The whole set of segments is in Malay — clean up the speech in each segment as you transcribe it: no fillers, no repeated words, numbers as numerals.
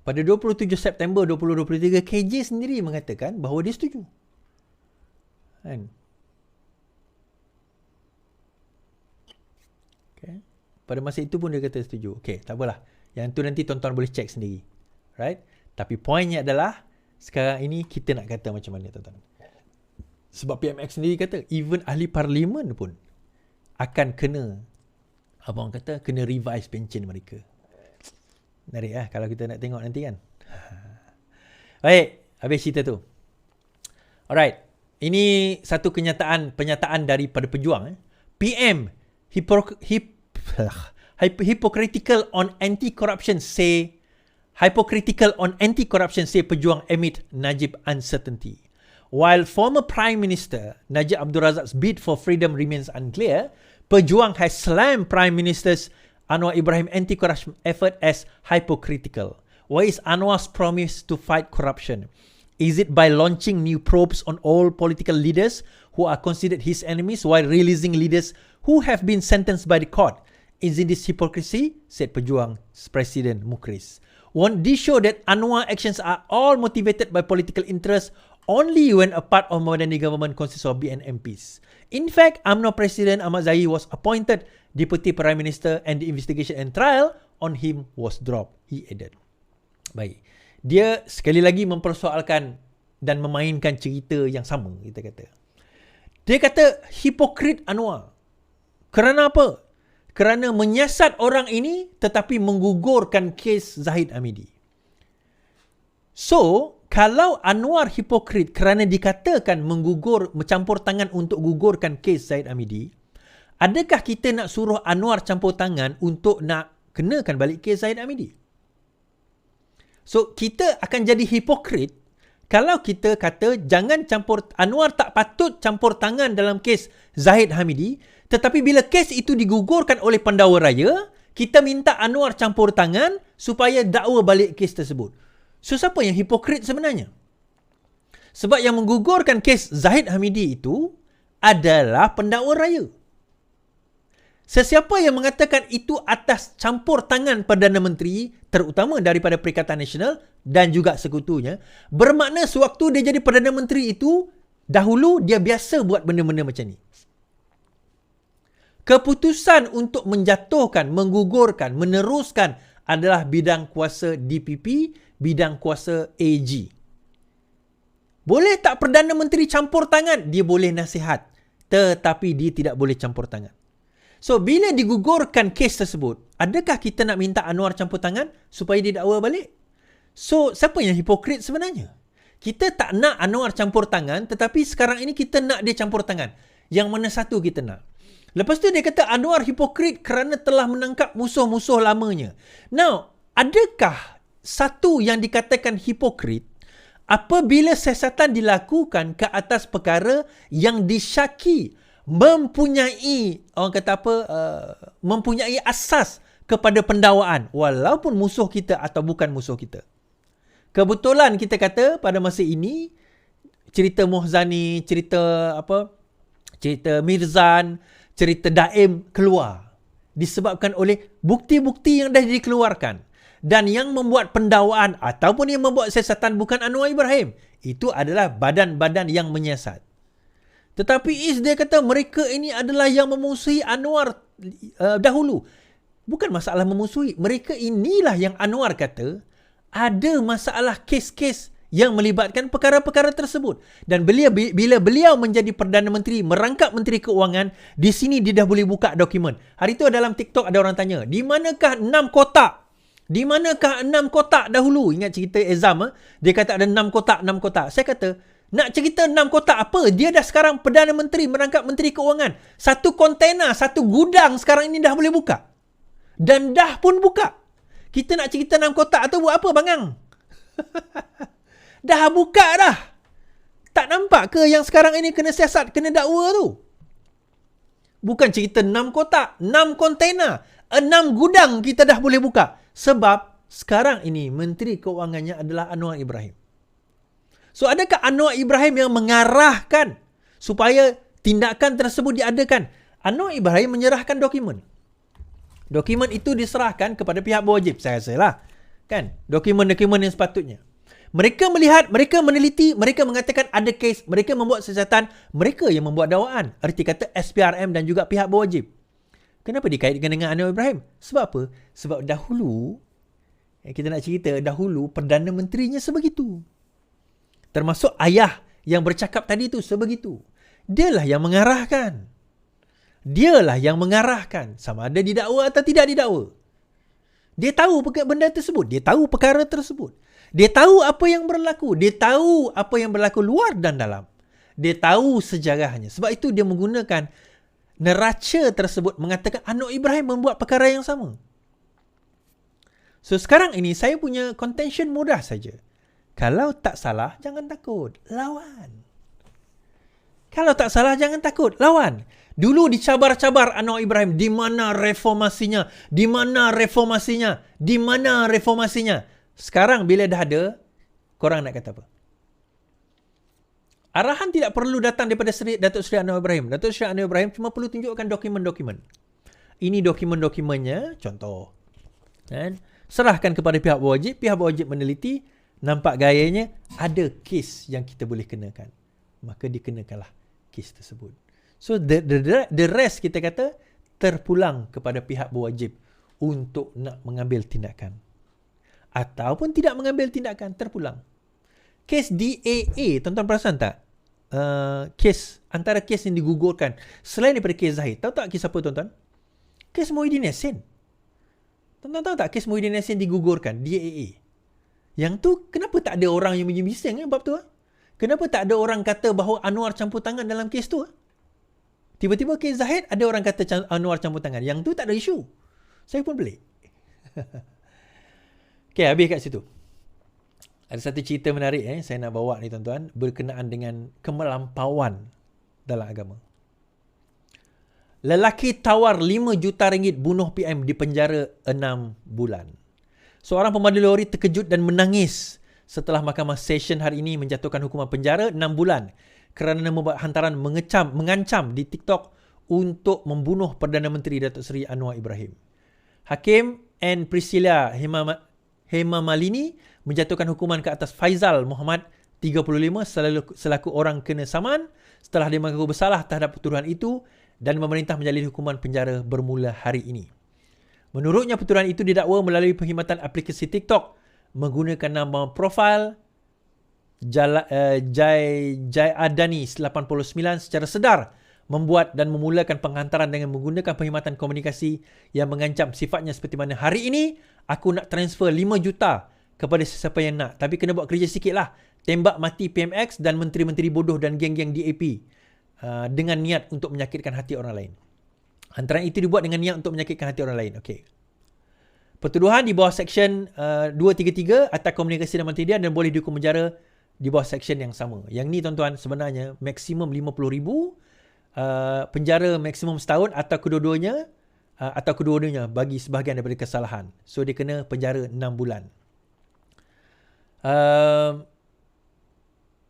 pada 27 September 2023, KJ sendiri mengatakan bahawa dia setuju. Kan? Okay. Pada masa itu pun dia kata setuju. Okay, tak apalah. Yang tu nanti tuan-tuan boleh check sendiri. Right? Tapi poinnya adalah, sekarang ini kita nak kata macam mana, tuan-tuan. Sebab PMX sendiri kata, even ahli parlimen pun akan kena, apa orang kata, kena revise pencen mereka. Menarik lah kalau kita nak tengok nanti kan. Baik, habis cerita tu. Alright, ini satu pernyataan daripada pejuang. PM hypocritical on anti-corruption say pejuang amid Najib uncertainty. While former Prime Minister Najib Abdul Razak's bid for freedom remains unclear, pejuang has slammed Prime Minister's Anwar Ibrahim anti-corruption effort as hypocritical. What is Anwar's promise to fight corruption? Is it by launching new probes on all political leaders who are considered his enemies while releasing leaders who have been sentenced by the court? Is it this hypocrisy? Said Pejuang's President Mukris. Won't this show that Anwar actions are all motivated by political interest only when a part of Madani government consists of BN MPs? In fact, UMNO President Ahmad Zahid was appointed Deputy Prime Minister and the investigation and trial on him was dropped, he added. Baik. Dia sekali lagi mempersoalkan dan memainkan cerita yang sama, kita kata. Dia kata hipokrit Anwar. Kerana apa? Kerana menyiasat orang ini tetapi menggugurkan kes Zahid Hamidi. So, kalau Anwar hipokrit kerana dikatakan mencampur tangan untuk gugurkan kes Zahid Hamidi, adakah kita nak suruh Anwar campur tangan untuk nak kenakan balik kes Zahid Hamidi? So, kita akan jadi hipokrit kalau kita kata Anwar tak patut campur tangan dalam kes Zahid Hamidi, tetapi bila kes itu digugurkan oleh pendakwa raya, kita minta Anwar campur tangan supaya dakwa balik kes tersebut. So, siapa yang hipokrit sebenarnya? Sebab yang menggugurkan kes Zahid Hamidi itu adalah pendakwa raya. Sesiapa yang mengatakan itu atas campur tangan Perdana Menteri, terutama daripada Perikatan Nasional dan juga sekutunya, bermakna sewaktu dia jadi Perdana Menteri itu, dahulu dia biasa buat benda-benda macam ni. Keputusan untuk menjatuhkan, menggugurkan, meneruskan adalah bidang kuasa DPP, bidang kuasa AG. Boleh tak Perdana Menteri campur tangan? Dia boleh nasihat. Tetapi dia tidak boleh campur tangan. So, bila digugurkan kes tersebut, adakah kita nak minta Anwar campur tangan supaya dia dakwa balik? So, siapa yang hipokrit sebenarnya? Kita tak nak Anwar campur tangan, tetapi sekarang ini kita nak dia campur tangan. Yang mana satu kita nak? Lepas tu dia kata Anwar hipokrit kerana telah menangkap musuh-musuh lamanya. Now, adakah satu yang dikatakan hipokrit apabila siasatan dilakukan ke atas perkara yang disyaki mempunyai mempunyai asas kepada pendakwaan walaupun musuh kita atau bukan musuh kita. Kebetulan kita kata pada masa ini cerita Mohzani, cerita Mirzan, cerita Daim keluar disebabkan oleh bukti-bukti yang dah dikeluarkan, dan yang membuat pendakwaan ataupun yang membuat siasatan bukan Anwar Ibrahim, itu adalah badan-badan yang menyiasat. Tetapi dia kata mereka ini adalah yang memusuhi Anwar dahulu. Bukan masalah memusuhi. Mereka inilah yang Anwar kata ada masalah kes-kes yang melibatkan perkara-perkara tersebut. Dan bila beliau menjadi Perdana Menteri, merangkap Menteri Keuangan, di sini dia dah boleh buka dokumen. Hari tu dalam TikTok ada orang tanya, di manakah 6 kotak? Di manakah 6 kotak dahulu? Ingat cerita Ezam? Dia kata ada 6 kotak. Saya kata, nak cerita 6 kotak apa? Dia dah sekarang Perdana Menteri, merangkap Menteri Keuangan. Satu kontena, satu gudang sekarang ini dah boleh buka. Dan dah pun buka. Kita nak cerita 6 kotak atau buat apa, Bangang? Dah buka dah. Tak nampak ke yang sekarang ini kena siasat, kena dakwa tu? Bukan cerita 6 kotak, 6 kontena, 6 gudang kita dah boleh buka. Sebab sekarang ini Menteri Keuangannya adalah Anwar Ibrahim. So, adakah Anwar Ibrahim yang mengarahkan supaya tindakan tersebut diadakan? Anwar Ibrahim menyerahkan dokumen. Dokumen itu diserahkan kepada pihak berwajib, saya rasa lah. Kan? Dokumen-dokumen yang sepatutnya. Mereka melihat, mereka meneliti, mereka mengatakan ada kes, mereka membuat siasatan, mereka yang membuat dakwaan. Erti kata SPRM dan juga pihak berwajib. Kenapa dikaitkan dengan Anwar Ibrahim? Sebab apa? Sebab dahulu, kita nak cerita, dahulu Perdana Menterinya sebegitu. Termasuk ayah yang bercakap tadi tu sebegitu. Dialah yang mengarahkan. Dialah yang mengarahkan. Sama ada didakwa atau tidak didakwa. Dia tahu benda tersebut. Dia tahu perkara tersebut. Dia tahu apa yang berlaku. Dia tahu apa yang berlaku luar dan dalam. Dia tahu sejarahnya. Sebab itu dia menggunakan neraca tersebut mengatakan Anwar Ibrahim membuat perkara yang sama. So sekarang ini saya punya contention mudah saja. Kalau tak salah, jangan takut. Lawan. Kalau tak salah, jangan takut. Lawan. Dulu dicabar-cabar Anwar Ibrahim. Di mana reformasinya? Di mana reformasinya? Di mana reformasinya? Sekarang bila dah ada, korang nak kata apa? Arahan tidak perlu datang daripada Datuk Seri Anwar Ibrahim. Datuk Seri Anwar Ibrahim cuma perlu tunjukkan dokumen-dokumen. Ini dokumen-dokumennya, contoh. Kan? Serahkan kepada pihak berwajib meneliti, nampak gayanya ada kes yang kita boleh kenakan. Maka dikenakanlah kes tersebut. So the rest kita kata terpulang kepada pihak berwajib untuk nak mengambil tindakan. Ataupun tidak mengambil tindakan, terpulang. Kes DAA, tuan-tuan perasan tak? Kes, antara kes yang digugurkan. Selain daripada kes Zahid, tahu tak kes apa tuan-tuan? Kes Muhyiddin Yassin. Tuan-tuan tahu tak kes Muhyiddin Yassin digugurkan, DAA? Yang tu, kenapa tak ada orang yang bising bab tu? Kenapa tak ada orang kata bahawa Anwar campur tangan dalam kes tu? Tiba-tiba kes Zahid, ada orang kata Anwar campur tangan. Yang tu tak ada isu. Saya pun pelik. Okay, habis kat situ. Ada satu cerita menarik saya nak bawa ni tuan-tuan, berkenaan dengan kemelampauan dalam agama. Lelaki tawar 5 juta ringgit bunuh PM di penjara 6 bulan. Seorang pemandu lori terkejut dan menangis setelah Mahkamah Session hari ini menjatuhkan hukuman penjara 6 bulan kerana membuat hantaran mengancam di TikTok untuk membunuh Perdana Menteri Datuk Seri Anwar Ibrahim. Hakim N. Priscilla Hemamalini menjatuhkan hukuman ke atas Faizal Muhammad 35 selaku orang kena saman setelah dia mengaku bersalah terhadap tuduhan itu dan pemerintah menjalin hukuman penjara bermula hari ini. Menurutnya petuduhan itu didakwa melalui perkhidmatan aplikasi TikTok menggunakan nama profil Jai Adani 89 secara sedar membuat dan memulakan penghantaran dengan menggunakan perkhidmatan komunikasi yang mengancam sifatnya seperti mana hari ini aku nak transfer 5 juta kepada sesiapa yang nak. Tapi kena buat kerja sikit lah. Tembak mati PMX dan menteri-menteri bodoh dan geng-geng DAP dengan niat untuk menyakitkan hati orang lain. Hantaran itu dibuat dengan niat untuk menyakitkan hati orang lain. Okey. Pertuduhan di bawah Seksyen 233 Akta Komunikasi dan Multimedia dan boleh dihukum penjara di bawah Seksyen yang sama. Yang ni tuan-tuan sebenarnya maksimum 50,000, penjara maksimum setahun atau kedua-duanya bagi sebahagian daripada kesalahan. So dia kena penjara 6 bulan.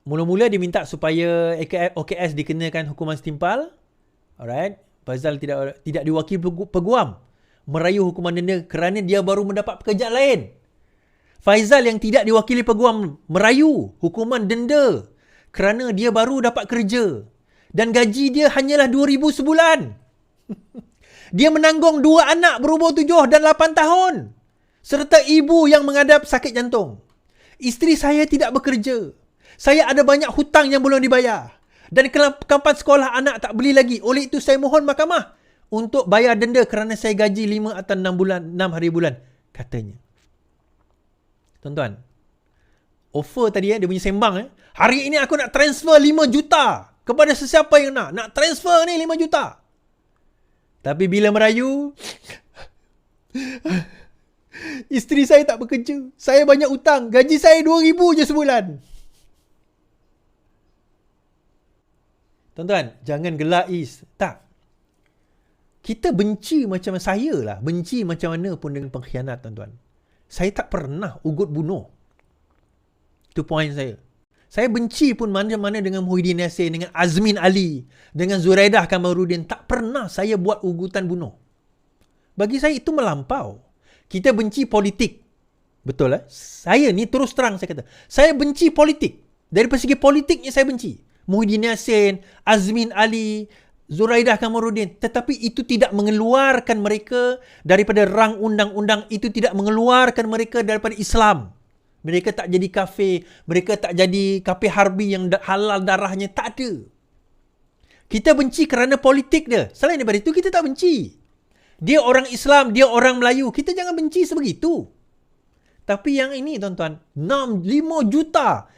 Mula-mula diminta supaya OKS dikenakan hukuman setimpal. Alright. Faizal tidak diwakili peguam merayu hukuman denda kerana dia baru mendapat pekerjaan lain. Faizal yang tidak diwakili peguam merayu hukuman denda kerana dia baru dapat kerja dan gaji dia hanyalah 2,000 sebulan. Dia menanggung 2 anak berumur 7 dan 8 tahun serta ibu yang menghadap sakit jantung. Isteri saya tidak bekerja. Saya ada banyak hutang yang belum dibayar. Dan kelengkapan sekolah anak tak beli lagi. Oleh itu saya mohon mahkamah untuk bayar denda kerana saya gaji 5 atau 6 hari bulan. Katanya. Tuan-tuan. Offer tadi dia punya sembang. Hari ini aku nak transfer 5 juta kepada sesiapa yang nak. Nak transfer ni 5 juta. Tapi bila merayu, isteri saya tak bekerja. Saya banyak hutang. Gaji saya 2,000 je sebulan. Tuan-tuan, jangan gelak Is. Tak. Kita benci macam saya lah. Benci macam mana pun dengan pengkhianat, tuan-tuan. Saya tak pernah ugut bunuh. Itu point saya. Saya benci pun mana-mana dengan Muhyiddin Yassin, dengan Azmin Ali, dengan Zuraidah Kamarudin. Tak pernah saya buat ugutan bunuh. Bagi saya itu melampau. Kita benci politik. Betul Saya ni terus terang saya kata, saya benci politik. Dari segi politiknya saya benci. Muhyiddin Yassin, Azmin Ali, Zuraidah Kamarudin. Tetapi itu tidak mengeluarkan mereka daripada rang undang-undang. Itu tidak mengeluarkan mereka daripada Islam. Mereka tak jadi kafir. Mereka tak jadi kafir harbi yang halal darahnya. Tak ada. Kita benci kerana politik dia. Selain daripada itu, kita tak benci. Dia orang Islam, dia orang Melayu. Kita jangan benci sebegitu. Tapi yang ini tuan-tuan, 5 juta.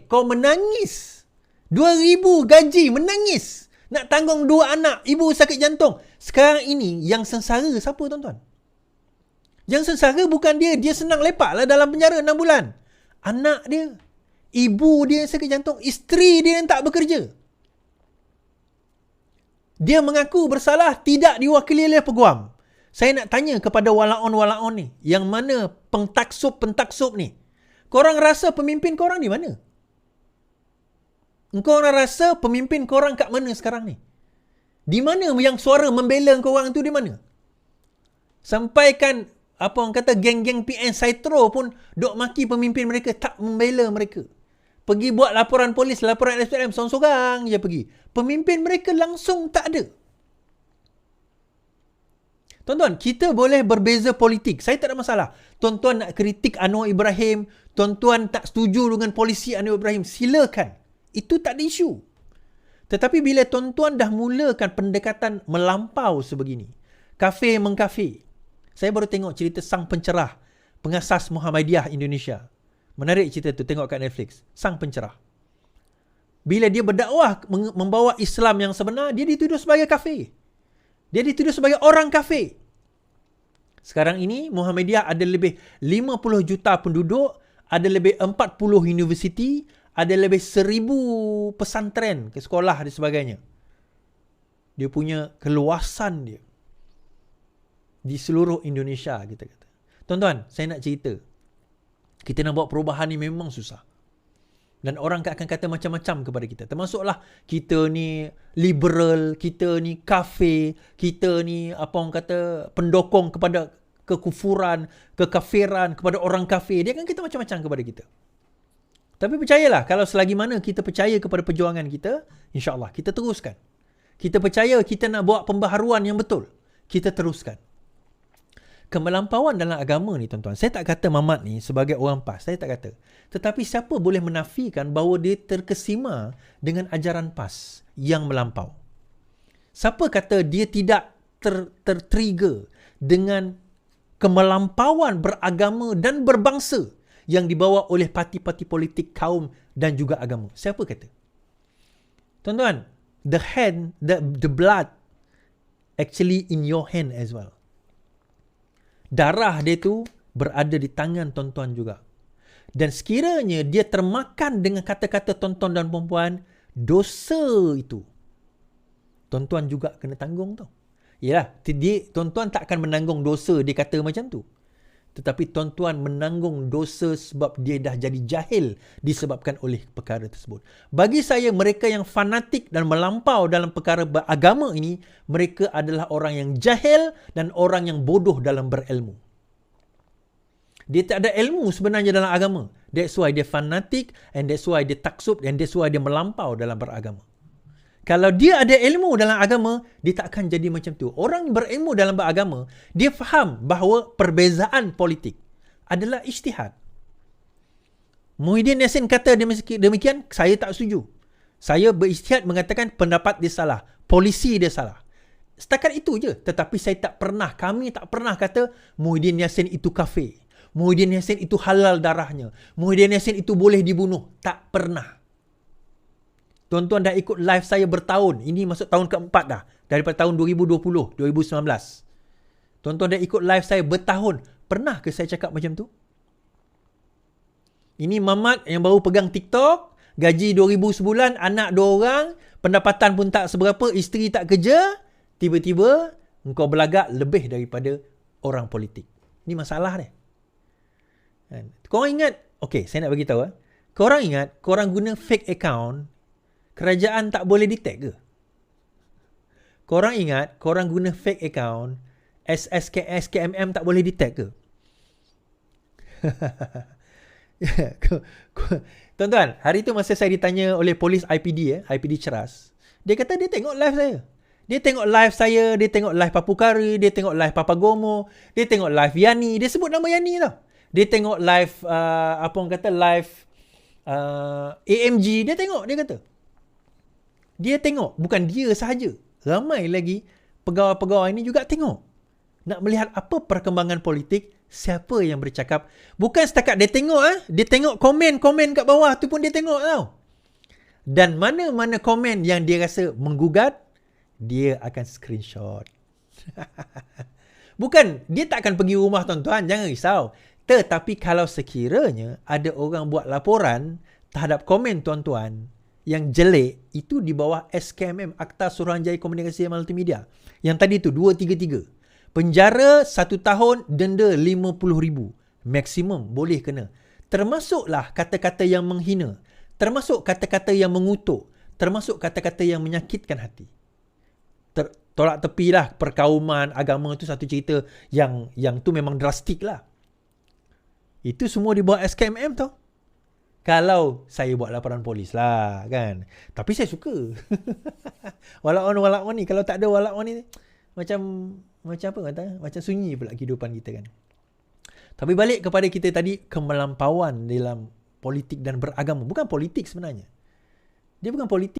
Kau menangis. 2,000 gaji, menangis. Nak tanggung 2 anak, ibu sakit jantung. Sekarang ini, yang sengsara siapa tuan-tuan? Yang sengsara bukan dia. Dia senang lepak lah dalam penjara 6 bulan. Anak dia. Ibu dia yang sakit jantung. Isteri dia yang tak bekerja. Dia mengaku bersalah, tidak diwakili oleh peguam. Saya nak tanya kepada walaon-walaon ni, yang mana pentaksub ni, korang rasa pemimpin korang di mana? Korang rasa pemimpin korang kat mana sekarang ni? Di mana yang suara membela korang tu, di mana? Sampaikan apa orang kata geng-geng PN Saitro pun dok maki pemimpin mereka, tak membela mereka. Pergi buat laporan polis, laporan SPM, sorang-sorang je pergi. Pemimpin mereka langsung tak ada. Tuan-tuan, kita boleh berbeza politik. Saya tak ada masalah. Tuan-tuan nak kritik Anwar Ibrahim, tuan-tuan tak setuju dengan polisi Anwar Ibrahim, silakan. Itu tak ada isu. Tetapi bila tuan-tuan dah mulakan pendekatan melampau sebegini, kafir mengkafir. Saya baru tengok cerita sang pencerah, pengasas Muhammadiyah Indonesia. Menarik cerita tu, tengok kat Netflix. Sang pencerah. Bila dia berdakwah membawa Islam yang sebenar, dia dituduh sebagai kafir. Dia dituduh sebagai orang kafir. Sekarang ini Muhammadiyah ada lebih 50 juta penduduk, ada lebih 40 universiti, ada lebih 1,000 pesantren ke sekolah dan sebagainya. Dia punya keluasan dia di seluruh Indonesia, kita kata. Tuan-tuan, saya nak cerita. Kita nak buat perubahan ni memang susah. Dan orang akan kata macam-macam kepada kita. Termasuklah kita ni liberal, kita ni kafir, kita ni apa orang kata pendokong kepada kekufuran, kekafiran, kepada orang kafir. Dia akan kata macam-macam kepada kita. Tapi percayalah, kalau selagi mana kita percaya kepada perjuangan kita, insya-Allah kita teruskan. Kita percaya kita nak buat pembaharuan yang betul. Kita teruskan. Kemelampauan dalam agama ni tuan-tuan, saya tak kata Mamat ni sebagai orang PAS, saya tak kata. Tetapi siapa boleh menafikan bahawa dia terkesima dengan ajaran PAS yang melampau? Siapa kata dia tidak tertrigger dengan kemelampauan beragama dan berbangsa yang dibawa oleh parti-parti politik, kaum dan juga agama? Siapa kata? Tuan-tuan, the blood actually in your hand as well. Darah dia tu berada di tangan tuan-tuan juga. Dan sekiranya dia termakan dengan kata-kata tuan-tuan dan perempuan, dosa itu tuan-tuan juga kena tanggung tau. Yalah, tuan-tuan tak akan menanggung dosa dia kata macam tu. Tetapi tuan-tuan menanggung dosa sebab dia dah jadi jahil disebabkan oleh perkara tersebut. Bagi saya, mereka yang fanatik dan melampau dalam perkara beragama ini, mereka adalah orang yang jahil dan orang yang bodoh dalam berilmu. Dia tak ada ilmu sebenarnya dalam agama. That's why dia fanatik, and that's why dia taksub, and that's why dia melampau dalam beragama. Kalau dia ada ilmu dalam agama, dia tak akan jadi macam tu. Orang berilmu dalam beragama, dia faham bahawa perbezaan politik adalah ijtihad. Muhyiddin Yassin kata demikian, saya tak setuju. Saya berijtihad mengatakan pendapat dia salah, polisi dia salah. Setakat itu je. Tetapi kami tak pernah kata Muhyiddin Yassin itu kafir. Muhyiddin Yassin itu halal darahnya. Muhyiddin Yassin itu boleh dibunuh. Tak pernah. Tuan-tuan dah ikut live saya bertahun. Ini masuk tahun keempat dah. Daripada tahun 2020, 2019. Tuan-tuan dah ikut live saya bertahun. Pernah ke saya cakap macam tu? Ini Mamat yang baru pegang TikTok. Gaji 2,000 sebulan, anak 2 orang. Pendapatan pun tak seberapa, isteri tak kerja. Tiba-tiba, engkau berlagak lebih daripada orang politik. Ini masalah ni. Korang ingat, okay, saya nak bagi tahu. Korang ingat, korang guna fake account, kerajaan tak boleh detect ke? Korang ingat, korang guna fake account, SKMM tak boleh detect ke? Tuan-tuan, hari tu masa saya ditanya oleh polis IPD, IPD Ceras, dia kata dia tengok live saya. Dia tengok live saya, dia tengok live Papukari, dia tengok live Papagomo, dia tengok live Yani, dia sebut nama Yani tau. Dia tengok live, apa orang kata, live AMG, dia tengok, dia kata. Dia tengok, bukan dia sahaja. Ramai lagi pegawai-pegawai ini juga tengok. Nak melihat apa perkembangan politik, siapa yang bercakap. Bukan setakat dia tengok, dia tengok komen-komen kat bawah tu pun dia tengok tau. Dan mana-mana komen yang dia rasa menggugat, dia akan screenshot. Bukan, dia tak akan pergi rumah tuan-tuan, jangan risau. Tetapi kalau sekiranya ada orang buat laporan terhadap komen tuan-tuan yang jelek, itu di bawah SKMM, Akta Suruhanjaya Komunikasi dan Multimedia. Yang tadi tu, 233. Penjara 1 tahun, denda RM50,000. Maksimum boleh kena. Termasuklah kata-kata yang menghina. Termasuk kata-kata yang mengutuk. Termasuk kata-kata yang menyakitkan hati. Tolak tepilah perkauman, agama tu satu cerita yang tu memang drastik lah. Itu semua di bawah SKMM tau. Kalau saya buat laporan polis lah kan. Tapi saya suka. Walak-on ni. Kalau tak ada walak-on ni, macam apa kata? Macam sunyi pula kehidupan kita kan. Tapi balik kepada kita tadi, kemelampauan dalam politik dan beragama. Bukan politik sebenarnya. Dia bukan politik.